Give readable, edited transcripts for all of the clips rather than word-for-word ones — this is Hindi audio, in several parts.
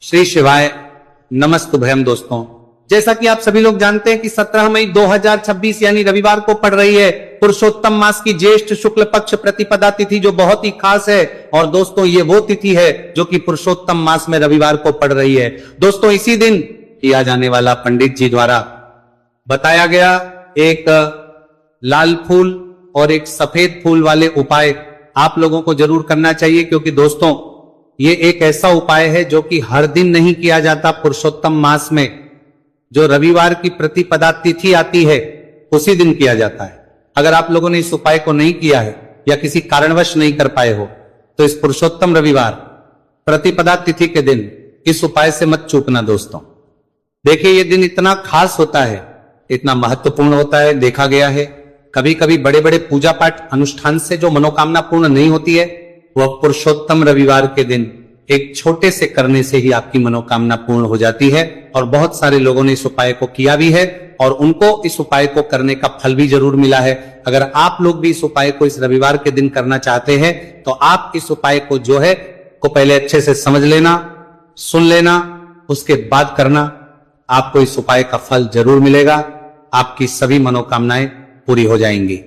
श्री शिवाय नमस्तुभयम। दोस्तों, जैसा कि आप सभी लोग जानते हैं कि 17 मई 2026 यानी रविवार को पड़ रही है पुरुषोत्तम मास की ज्येष्ठ शुक्ल पक्ष प्रतिपदा तिथि, जो बहुत ही खास है। और दोस्तों, ये वो तिथि है जो कि पुरुषोत्तम मास में रविवार को पड़ रही है। दोस्तों, इसी दिन किया जाने वाला पंडित जी द्वारा बताया गया एक लाल फूल और एक सफेद फूल वाले उपाय आप लोगों को जरूर करना चाहिए, क्योंकि दोस्तों ये एक ऐसा उपाय है जो कि हर दिन नहीं किया जाता। पुरुषोत्तम मास में जो रविवार की प्रतिपदा तिथि आती है उसी दिन किया जाता है। अगर आप लोगों ने इस उपाय को नहीं किया है या किसी कारणवश नहीं कर पाए हो तो इस पुरुषोत्तम रविवार प्रतिपदा तिथि के दिन इस उपाय से मत चूकना। दोस्तों देखिए, ये दिन इतना खास होता है, इतना महत्वपूर्ण होता है। देखा गया है कभी कभी बड़े बड़े पूजा पाठ अनुष्ठान से जो मनोकामना पूर्ण नहीं होती है, वह पुरुषोत्तम रविवार के दिन एक छोटे से करने से ही आपकी मनोकामना पूर्ण हो जाती है। और बहुत सारे लोगों ने इस उपाय को किया भी है और उनको इस उपाय को करने का फल भी जरूर मिला है। अगर आप लोग भी इस उपाय को इस रविवार के दिन करना चाहते हैं तो आप इस उपाय को जो है को पहले अच्छे से समझ लेना, सुन लेना, उसके बाद करना। आपको इस उपाय का फल जरूर मिलेगा, आपकी सभी मनोकामनाएं पूरी हो जाएंगी।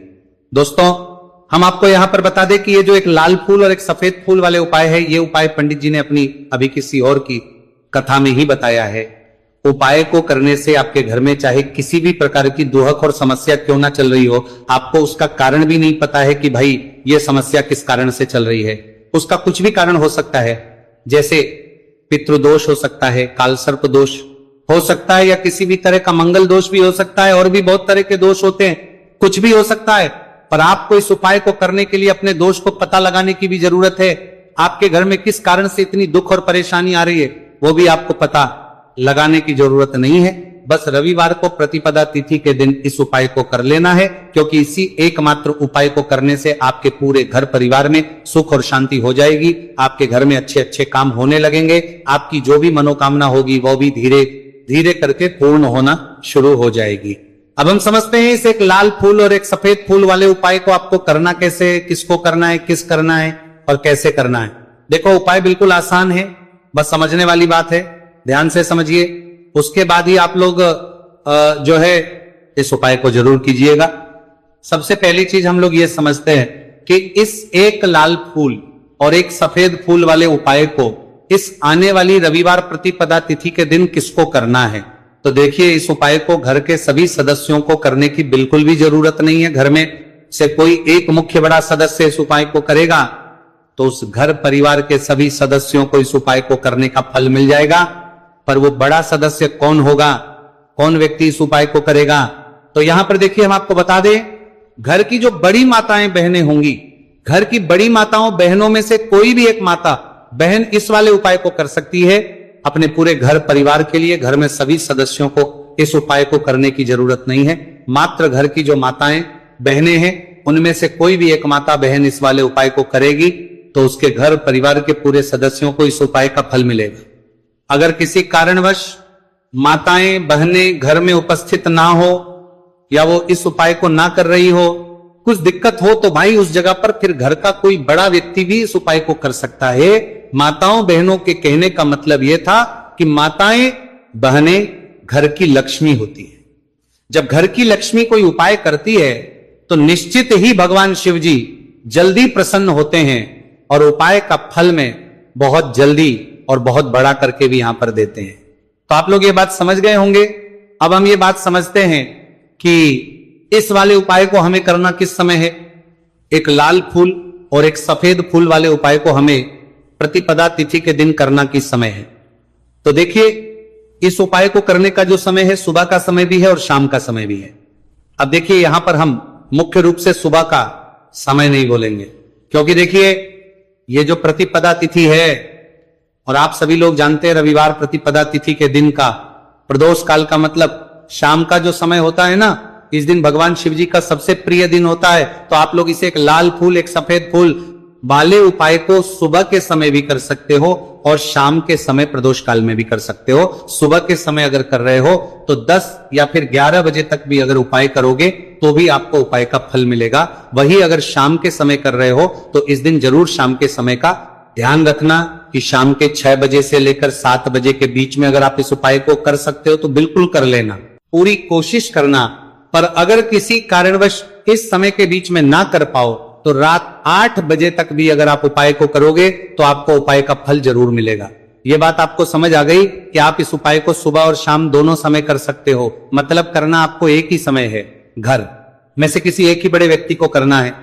दोस्तों, हम आपको यहां पर बता दें कि ये जो एक लाल फूल और एक सफेद फूल वाले उपाय है, ये उपाय पंडित जी ने अपनी अभी किसी और की कथा में ही बताया है। उपाय को करने से आपके घर में चाहे किसी भी प्रकार की दुहक और समस्या क्यों ना चल रही हो, आपको उसका कारण भी नहीं पता है कि भाई ये समस्या किस कारण से चल रही है। उसका कुछ भी कारण हो सकता है, जैसे पितृदोष हो सकता है, कालसर्प दोष हो सकता है, या किसी भी तरह का मंगल दोष भी हो सकता है। और भी बहुत तरह के दोष होते हैं, कुछ भी हो सकता है। पर आपको इस उपाय को करने के लिए अपने दोष को पता लगाने की भी जरूरत है। आपके घर में किस कारण से इतनी दुख और परेशानी आ रही है वो भी आपको पता लगाने की जरूरत नहीं है। बस रविवार को प्रतिपदा तिथि के दिन इस उपाय को कर लेना है, क्योंकि इसी एकमात्र उपाय को करने से आपके पूरे घर परिवार में सुख और शांति हो जाएगी। आपके घर में अच्छे अच्छे काम होने लगेंगे। आपकी जो भी मनोकामना होगी वो भी धीरे धीरे करके पूर्ण होना शुरू हो जाएगी। अब हम समझते हैं इस एक लाल फूल और एक सफेद फूल वाले उपाय को आपको करना कैसे, किसको करना है, किस करना है और कैसे करना है। देखो, उपाय बिल्कुल आसान है, बस समझने वाली बात है। ध्यान से समझिए, उसके बाद ही आप लोग जो है इस उपाय को जरूर कीजिएगा। सबसे पहली चीज हम लोग ये समझते हैं कि इस एक लाल फूल और एक सफेद फूल वाले उपाय को इस आने वाली रविवार प्रतिपदा तिथि के दिन किसको करना है। तो देखिए, इस उपाय को घर के सभी सदस्यों को करने की बिल्कुल भी जरूरत नहीं है। घर में से कोई एक मुख्य बड़ा सदस्य इस उपाय को करेगा तो उस घर परिवार के सभी सदस्यों को इस उपाय को करने का फल मिल जाएगा। पर वो बड़ा सदस्य कौन होगा, कौन व्यक्ति इस उपाय को करेगा, तो यहां पर देखिए हम आपको बता दें, घर की जो बड़ी माताएं बहनें होंगी, घर की बड़ी माताओं बहनों में से कोई भी एक माता बहन इस वाले उपाय को कर सकती है। अपने पूरे घर परिवार के लिए घर में सभी सदस्यों को इस उपाय को करने की जरूरत नहीं है। मात्र घर की जो माताएं बहनें हैं उनमें से कोई भी एक माता बहन इस वाले उपाय को करेगी तो उसके घर परिवार के पूरे सदस्यों को इस उपाय का फल मिलेगा। अगर किसी कारणवश माताएं बहनें घर में उपस्थित ना हो या वो इस उपाय को ना कर रही हो, कुछ दिक्कत हो, तो भाई उस जगह पर फिर घर का कोई बड़ा व्यक्ति भी इस उपाय को कर सकता है। माताओं बहनों के कहने का मतलब यह था कि माताएं बहनें घर की लक्ष्मी होती है। जब घर की लक्ष्मी कोई उपाय करती है तो निश्चित ही भगवान शिव जी जल्दी प्रसन्न होते हैं और उपाय का फल में बहुत जल्दी और बहुत बड़ा करके भी यहां पर देते हैं। तो आप लोग ये बात समझ गए होंगे। अब हम ये बात समझते हैं कि इस वाले उपाय को हमें करना किस समय है। एक लाल फूल और एक सफेद फूल वाले उपाय को हमें प्रतिपदा तिथि के दिन करना किस समय है। तो देखिए, इस उपाय को करने का जो समय है, सुबह का समय भी है और शाम का समय भी है। अब देखिए, यहां पर हम मुख्य रूप से सुबह का समय नहीं बोलेंगे, क्योंकि देखिए ये जो प्रतिपदा तिथि है, और आप सभी लोग जानते हैं रविवार प्रतिपदा तिथि के दिन का प्रदोष काल का मतलब शाम का जो समय होता है ना, इस दिन भगवान शिव जी का सबसे प्रिय दिन होता है। तो आप लोग इसे एक लाल फूल एक सफेद फूल वाले उपाय को सुबह के समय भी कर सकते हो और शाम के समय प्रदोष काल में भी कर सकते हो। सुबह के समय अगर कर रहे हो तो 10 या फिर 11 बजे तक भी अगर उपाय करोगे तो भी आपको उपाय का फल मिलेगा। वही अगर शाम के समय कर रहे हो तो इस दिन जरूर शाम के समय का ध्यान रखना कि शाम के 6 बजे से लेकर 7 बजे के बीच में अगर आप इस उपाय को कर सकते हो तो बिल्कुल कर लेना, पूरी कोशिश करना। पर अगर किसी कारणवश इस समय के बीच में ना कर पाओ तो रात 8 बजे तक भी अगर आप उपाय को करोगे तो आपको उपाय का फल जरूर मिलेगा। ये बात आपको समझ आ गई कि आप इस उपाय को सुबह और शाम दोनों समय कर सकते हो। मतलब करना आपको एक ही समय है, घर में से किसी एक ही बड़े व्यक्ति को करना है,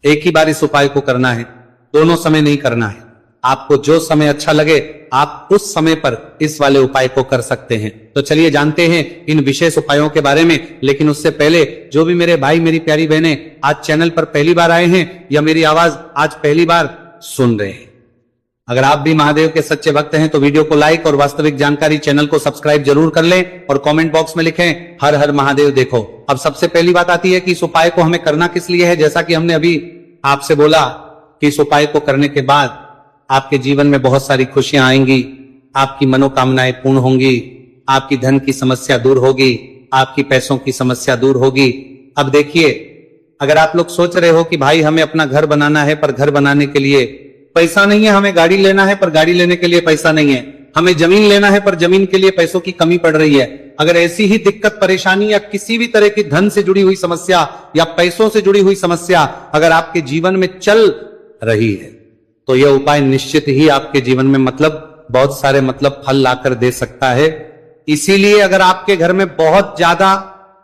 एक ही बार इस उपाय को करना है, दोनों समय नहीं करना है। आपको जो समय अच्छा लगे आप उस समय पर इस वाले उपाय को कर सकते हैं। तो चलिए जानते हैं इन विशेष उपायों के बारे में। लेकिन उससे पहले जो भी मेरे भाई मेरी प्यारी बहनें आज चैनल पर पहली बार आए हैं या मेरी आवाज आज पहली बार सुन रहे हैं, अगर आप भी महादेव के सच्चे भक्त हैं तो वीडियो को लाइक और वास्तविक जानकारी चैनल को सब्सक्राइब जरूर कर लें और कमेंट बॉक्स में लिखें हर हर महादेव। देखो अब सबसे पहली बात आती है कि इस उपाय को हमें करना किस लिए है। जैसा कि हमने अभी आपसे बोला कि इस उपाय को करने के बाद आपके जीवन में बहुत सारी खुशियां आएंगी, आपकी मनोकामनाएं पूर्ण होंगी, आपकी धन की समस्या दूर होगी, आपकी पैसों की समस्या दूर होगी। अब देखिए, अगर आप लोग सोच रहे हो कि भाई हमें अपना घर बनाना है पर घर बनाने के लिए पैसा नहीं है, हमें गाड़ी लेना है पर गाड़ी लेने के लिए पैसा नहीं है, हमें जमीन लेना है पर जमीन के लिए पैसों की कमी पड़ रही है, अगर ऐसी ही दिक्कत परेशानी या किसी भी तरह की धन से जुड़ी हुई समस्या या पैसों से जुड़ी हुई समस्या अगर आपके जीवन में चल रही है तो यह उपाय निश्चित ही आपके जीवन में बहुत सारे फल लाकर दे सकता है। इसीलिए अगर आपके घर में बहुत ज्यादा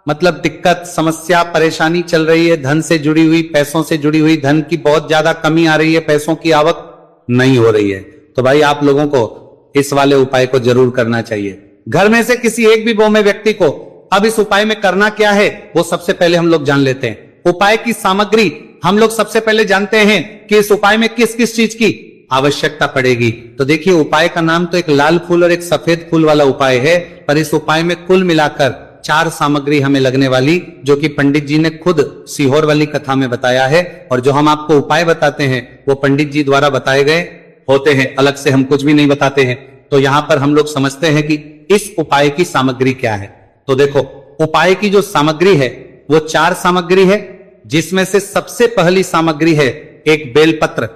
दिक्कत समस्या परेशानी चल रही है, धन से जुड़ी हुई पैसों से जुड़ी हुई, धन की बहुत ज्यादा कमी आ रही है, पैसों की आवक नहीं हो रही है, तो भाई आप लोगों को इस वाले उपाय को जरूर करना चाहिए। घर में से किसी एक भी बौमे व्यक्ति को अब इस उपाय में करना क्या है वो सबसे पहले हम लोग जान लेते हैं। उपाय की सामग्री हम लोग सबसे पहले जानते हैं कि इस उपाय में किस किस चीज की आवश्यकता पड़ेगी। तो देखिए, उपाय का नाम तो एक लाल फूल और एक सफेद फूल वाला उपाय है, पर इस उपाय में कुल मिलाकर 4 सामग्री हमें लगने वाली, जो कि पंडित जी ने खुद सीहोर वाली कथा में बताया है। और जो हम आपको उपाय बताते हैं वो पंडित जी द्वारा बताए गए होते हैं, अलग से हम कुछ भी नहीं बताते हैं। तो यहां पर हम लोग समझते हैं कि इस उपाय की सामग्री क्या है। तो देखो, उपाय की जो सामग्री है वो 4 सामग्री है, जिसमें से सबसे पहली सामग्री है एक बेलपत्र।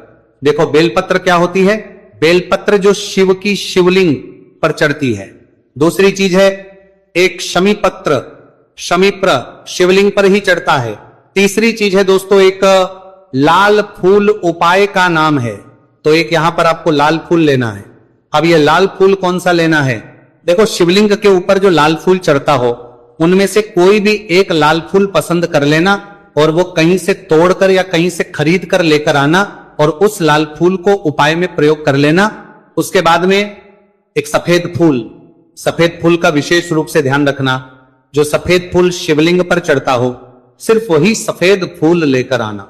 देखो बेलपत्र क्या होती है, बेलपत्र जो शिव की शिवलिंग पर चढ़ती है। दूसरी चीज है एक शमीपत्र, शमीप्र शिवलिंग पर ही चढ़ता है। तीसरी चीज है दोस्तों एक लाल फूल, उपाय का नाम है, तो एक यहां पर आपको लाल फूल लेना है। अब ये लाल फूल कौन सा लेना है, देखो शिवलिंग के ऊपर जो लाल फूल चढ़ता हो उनमें से कोई भी एक लाल फूल पसंद कर लेना और वो कहीं से तोड़कर या कहीं से खरीद कर लेकर आना और उस लाल फूल को उपाय में प्रयोग कर लेना। उसके बाद में एक सफेद फूल, सफेद फूल का विशेष रूप से ध्यान रखना, जो सफेद फूल शिवलिंग पर चढ़ता हो सिर्फ वही सफेद फूल लेकर आना।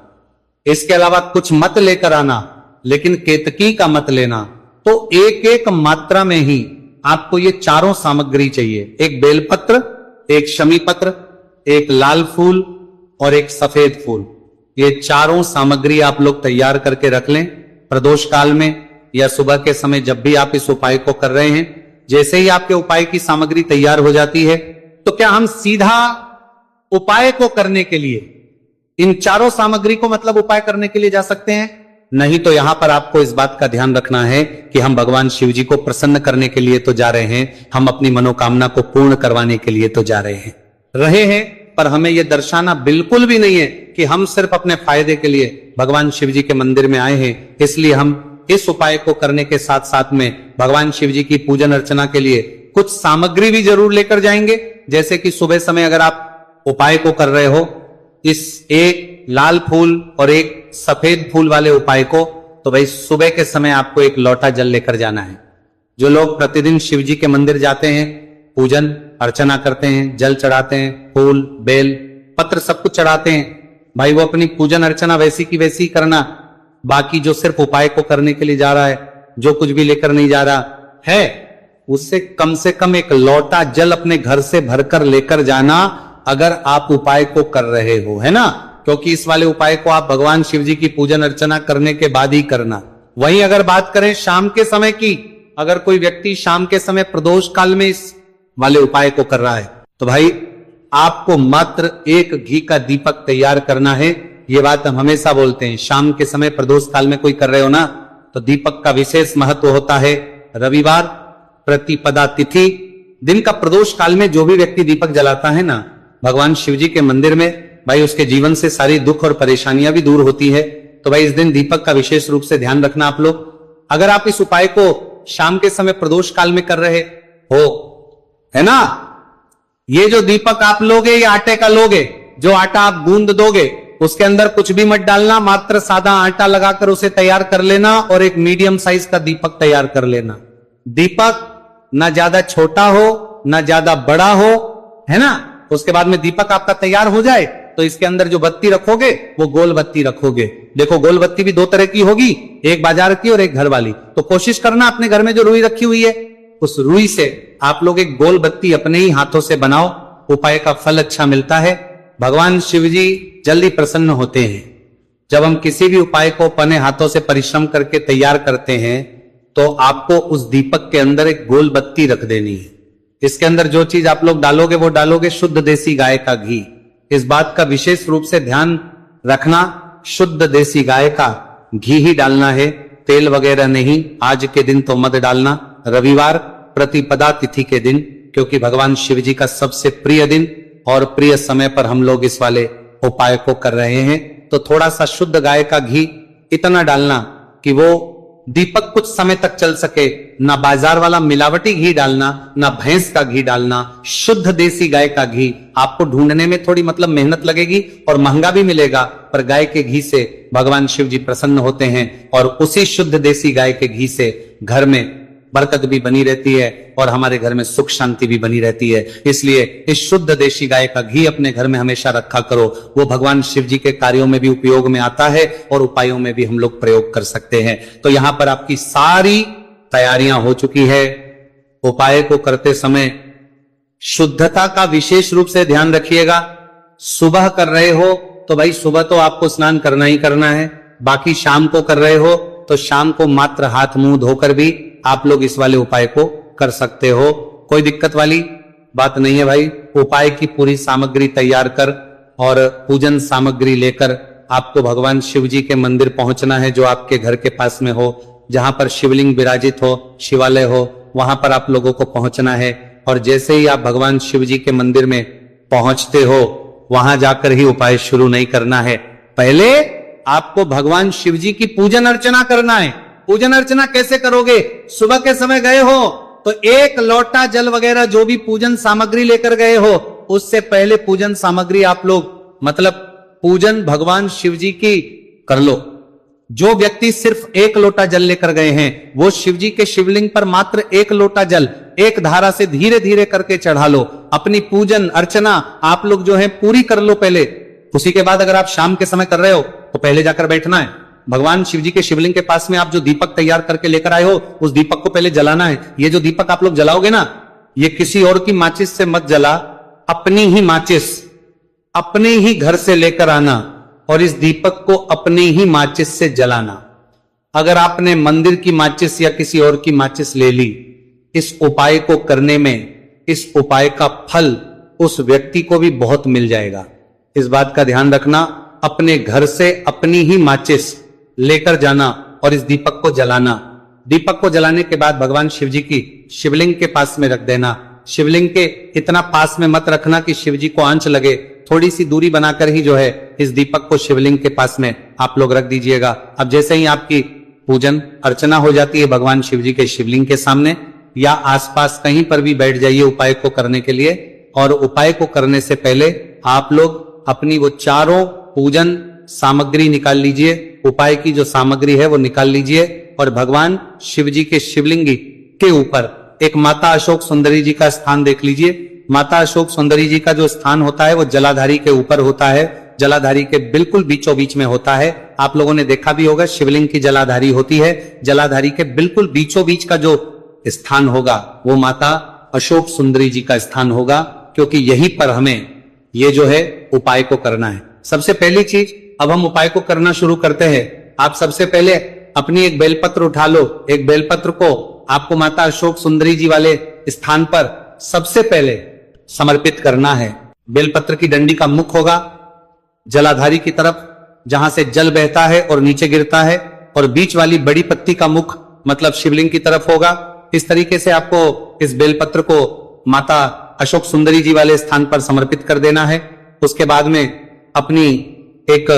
इसके अलावा कुछ मत लेकर आना, लेकिन केतकी का मत लेना। तो एक एक मात्रा में ही आपको ये चारों सामग्री चाहिए, एक बेलपत्र, एक शमीपत्र, एक लाल फूल और एक सफेद फूल। ये चारों सामग्री आप लोग तैयार करके रख लें। प्रदोष काल में या सुबह के समय जब भी आप इस उपाय को कर रहे हैं, जैसे ही आपके उपाय की सामग्री तैयार हो जाती है तो क्या हम सीधा उपाय को करने के लिए इन चारों सामग्री को उपाय करने के लिए जा सकते हैं? नहीं, तो यहां पर आपको इस बात का ध्यान रखना है कि हम भगवान शिव जी को प्रसन्न करने के लिए तो जा रहे हैं, हम अपनी मनोकामना को पूर्ण करवाने के लिए तो जा रहे हैं। पर हमें यह दर्शाना बिल्कुल भी नहीं है कि हम सिर्फ अपने फायदे के लिए भगवान शिव जी के मंदिर में आए हैं। इसलिए हम इस उपाय को करने के साथ साथ में भगवान शिव जी की पूजन अर्चना के लिए कुछ सामग्री भी जरूर लेकर जाएंगे। जैसे कि सुबह समय अगर आप उपाय को कर रहे हो, इस एक लाल फूल और एक सफेद फूल वाले उपाय को, तो भाई सुबह के समय आपको एक लोटा जल लेकर जाना है। जो लोग प्रतिदिन शिव जी के मंदिर जाते हैं, पूजन अर्चना करते हैं, जल चढ़ाते हैं, फूल बेल पत्र सब कुछ चढ़ाते हैं, भाई वो अपनी पूजन अर्चना वैसी की वैसी करना। बाकी जो सिर्फ उपाय को करने के लिए जा रहा है, जो कुछ भी लेकर नहीं जा रहा है, उससे कम एक लोटा जल अपने घर से भरकर लेकर जाना, अगर आप उपाय को कर रहे हो, है ना। क्योंकि इस वाले उपाय को आप भगवान शिव जी की पूजन अर्चना करने के बाद ही करना। वहीं अगर बात करें शाम के समय की, अगर कोई व्यक्ति शाम के समय प्रदोष काल में इस वाले उपाय को कर रहा है, तो भाई आपको मात्र एक घी का दीपक तैयार करना है। ये बात हम हमेशा बोलते हैं, शाम के समय प्रदोष काल में कोई कर रहे हो ना, तो दीपक का विशेष महत्व होता है। रविवार प्रतिपदा तिथि दिन का प्रदोष काल में जो भी व्यक्ति दीपक जलाता है ना भगवान शिव जी के मंदिर में, भाई उसके जीवन से सारी दुख और परेशानियां भी दूर होती है। तो भाई इस दिन दीपक का विशेष रूप से ध्यान रखना आप लोग। अगर आप इस उपाय को शाम के समय प्रदोष काल में कर रहे हो, है ना, ये जो दीपक आप लोगे ये आटे का लोगे, जो आटा आप गूंद दोगे उसके अंदर कुछ भी मत डालना, मात्र सादा आटा लगाकर उसे तैयार कर लेना और एक मीडियम साइज का दीपक तैयार कर लेना। दीपक ना ज्यादा छोटा हो ना ज्यादा बड़ा हो, है ना। उसके बाद में दीपक आपका तैयार हो जाए तो इसके अंदर जो बत्ती रखोगे वो गोल बत्ती रखोगे। देखो गोल बत्ती भी दो तरह की होगी, एक बाजार की और एक घर वाली। तो कोशिश करना अपने घर में जो रुई रखी हुई है उस रुई से आप लोग एक गोल बत्ती अपने ही हाथों से बनाओ। उपाय का फल अच्छा मिलता है। भगवान शिव जी जल्दी प्रसन्न होते हैं। जब हम किसी भी उपाय को अपने हाथों से परिश्रम करके तैयार करते हैं तो आपको उस दीपक के अंदर एक गोल बत्ती रख देनी है। इसके अंदर जो चीज आप लोग डालोगे वो डालोगे शुद्ध देसी गाय का घी। इस बात का विशेष रूप से ध्यान रखना, शुद्ध देसी गाय का घी ही डालना है, तेल वगैरह नहीं। आज के दिन तो मत डालना, रविवार प्रतिपदा तिथि के दिन, क्योंकि भगवान शिव जी का सबसे प्रिय दिन और प्रिय समय पर हम लोग इस वाले उपाय को कर रहे हैं। तो थोड़ा सा शुद्ध गाय का घी इतना डालना कि वो दीपक कुछ समय तक चल सके। ना बाजार वाला मिलावटी घी डालना, ना भैंस का घी डालना, शुद्ध देसी गाय का घी। आपको ढूंढने में थोड़ी मतलब मेहनत लगेगी और महंगा भी मिलेगा, पर गाय के घी से भगवान शिव जी प्रसन्न होते हैं और उसी शुद्ध देसी गाय के घी से घर में बरकत भी बनी रहती है और हमारे घर में सुख शांति भी बनी रहती है। इसलिए इस शुद्ध देशी गाय का घी अपने घर में हमेशा रखा करो। वो भगवान शिव जी के कार्यों में भी उपयोग में आता है और उपायों में भी हम लोग प्रयोग कर सकते हैं। तो यहां पर आपकी सारी तैयारियां हो चुकी है। उपाय को करते समय शुद्धता का विशेष रूप से ध्यान रखिएगा। सुबह कर रहे हो तो भाई सुबह तो आपको स्नान करना ही करना है। बाकी शाम को कर रहे हो तो शाम को मात्र हाथ मुंह धोकर भी आप लोग इस वाले उपाय को कर सकते हो। कोई दिक्कत वाली बात नहीं है भाई। उपाय की पूरी सामग्री तैयार कर और पूजन सामग्री लेकर आपको भगवान शिव जी के मंदिर पहुंचना है, जो आपके घर के पास में हो, जहां पर शिवलिंग विराजित हो, शिवालय हो, वहां पर आप लोगों को पहुंचना है। और जैसे ही आप भगवान शिव जी के मंदिर में पहुंचते हो वहां जाकर ही उपाय शुरू नहीं करना है। पहले आपको भगवान शिव जी की पूजन अर्चना करना है। पूजन अर्चना कैसे करोगे? सुबह के समय गए हो तो एक लोटा जल वगैरह जो भी पूजन सामग्री लेकर गए हो उससे पहले पूजन सामग्री आप लोग मतलब पूजन भगवान शिव जी की कर लो। जो व्यक्ति सिर्फ एक लोटा जल लेकर गए हैं वो शिव जी के शिवलिंग पर मात्र एक लोटा जल एक धारा से धीरे धीरे करके चढ़ा लो। अपनी पूजन अर्चना आप लोग जो है पूरी कर लो पहले। उसी के बाद अगर आप शाम के समय कर रहे हो तो पहले जाकर बैठना है। भगवान शिव जी के शिवलिंग के पास में आप जो दीपक तैयार करके लेकर आए हो उस दीपक को पहले जलाना है। ये जो दीपक आप लोग जलाओगे ना, ये किसी और की माचिस से मत जला, अपनी ही माचिस अपने ही घर से लेकर आना और इस दीपक को अपनी ही माचिस से जलाना। अगर आपने मंदिर की माचिस या किसी और की माचिस ले ली, इस उपाय को करने में इस उपाय का फल उस व्यक्ति को भी बहुत मिल जाएगा। इस बात का ध्यान रखना। अपने घर से अपनी ही माचिस लेकर जाना और इस दीपक को जलाना। दीपक को जलाने के बाद भगवान शिव जी की शिवलिंग के पास में रख देना। शिवलिंग के इतना पास में मत रखना कि शिव जी को आंच लगे, थोड़ी सी दूरी बनाकर ही जो है इस दीपक को शिवलिंग के पास में आप लोग रख दीजिएगा। अब जैसे ही आपकी पूजन अर्चना हो जाती है भगवान शिव जी के शिवलिंग के सामने या आसपास कहीं पर भी बैठ जाइए उपाय को करने के लिए। और उपाय को करने से पहले आप लोग अपनी वो चारों पूजन सामग्री निकाल लीजिए। उपाय की जो सामग्री है वो निकाल लीजिए और भगवान शिव जी के शिवलिंग के ऊपर एक माता अशोक सुंदरी जी का स्थान देख लीजिए। माता अशोक सुंदरी जी का जो स्थान होता है वो जलाधारी के ऊपर होता है, जलाधारी के बिल्कुल बीचों बीच में होता है। आप लोगों ने देखा भी होगा शिवलिंग की जलाधारी होती है, जलाधारी के बिल्कुल बीचों बीच का जो स्थान होगा वो माता अशोक सुंदरी जी का स्थान होगा, क्योंकि यहीं पर हमें ये जो है उपाय को करना है। सबसे पहली चीज, अब हम उपाय को करना शुरू करते हैं। आप सबसे पहले अपनी एक बेलपत्र उठा लो। एक बेलपत्र को आपको माता अशोक सुंदरी जी वाले स्थान पर सबसे पहले समर्पित करना है। बेलपत्र की डंडी का मुख होगा जलाधारी की तरफ, जहां से जल बहता है और नीचे गिरता है। और बीच वाली बड़ी पत्ती का मुख मतलब शिवलिंग की तरफ होगा। इस तरीके से आपको इस बेलपत्र को माता अशोक सुंदरी जी वाले स्थान पर समर्पित कर देना है। उसके बाद में अपनी एक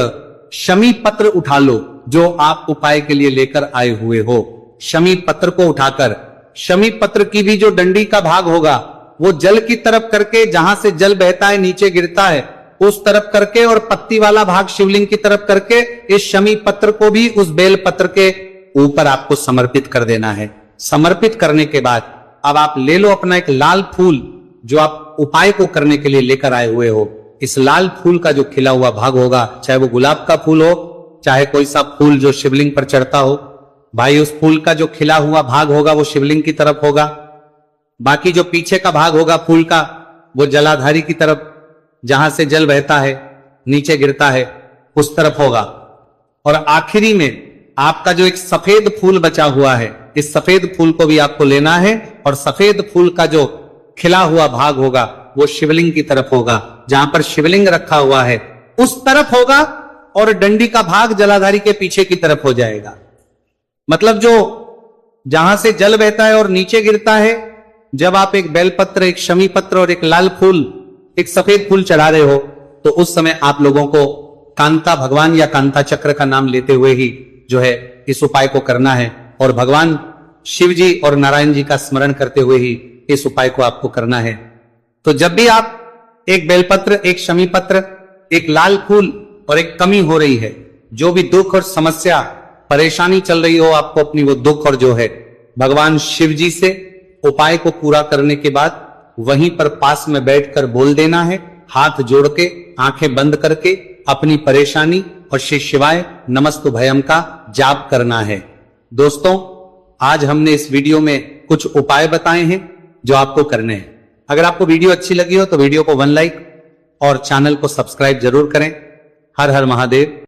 शमी पत्र उठा लो जो आप उपाय के लिए लेकर आए हुए हो। शमी पत्र को उठाकर शमी पत्र की भी जो डंडी का भाग होगा वो जल की तरफ करके, जहां से जल बहता है नीचे गिरता है उस तरफ करके, और पत्ती वाला भाग शिवलिंग की तरफ करके इस शमी पत्र को भी उस बेल पत्र के ऊपर आपको समर्पित कर देना है। समर्पित करने के बाद अब आप ले लो अपना एक लाल फूल जो आप उपाय को करने के लिए लेकर आए हुए हो। इस लाल फूल का जो खिला हुआ भाग होगा, चाहे वो गुलाब का फूल हो, चाहे कोई सा फूल जो शिवलिंग पर चढ़ता हो, भाई उस फूल का जो खिला हुआ भाग होगा वो शिवलिंग की तरफ होगा। बाकी जो पीछे का भाग होगा फूल का वो जलाधारी की तरफ, जहां से जल बहता है नीचे गिरता है उस तरफ होगा। और आखिरी में आपका जो एक सफेद फूल बचा हुआ है, इस सफेद फूल को भी आपको लेना है और सफेद फूल का जो खिला हुआ भाग होगा वो शिवलिंग की तरफ होगा, जहां पर शिवलिंग रखा हुआ है उस तरफ होगा, और डंडी का भाग जलाधारी के पीछे की तरफ हो जाएगा। मतलब जो जहां से जल बहता है और नीचे गिरता है, जब आप एक बेलपत्र, एक शमी पत्र और एक लाल फूल, एक सफेद फूल चढ़ा रहे हो तो उस समय आप लोगों को कांता भगवान या कांता चक्र का नाम लेते हुए ही जो है इस उपाय को करना है, और भगवान शिव जी और नारायण जी का स्मरण करते हुए ही इस उपाय को आपको करना है। तो जब भी आप एक बेलपत्र, एक शमी पत्र, एक लाल फूल और एक कमी हो रही है, जो भी दुख और समस्या परेशानी चल रही हो आपको अपनी, वो दुख और जो है भगवान शिव जी से उपाय को पूरा करने के बाद वहीं पर पास में बैठकर बोल देना है, हाथ जोड़ के आंखें बंद करके अपनी परेशानी और श्री शिवाय नमस्तुभयम का जाप करना है। दोस्तों, आज हमने इस वीडियो में कुछ उपाय बताए हैं जो आपको करने हैं। अगर आपको वीडियो अच्छी लगी हो तो वीडियो को 1 लाइक और चैनल को सब्सक्राइब जरूर करें। हर हर महादेव।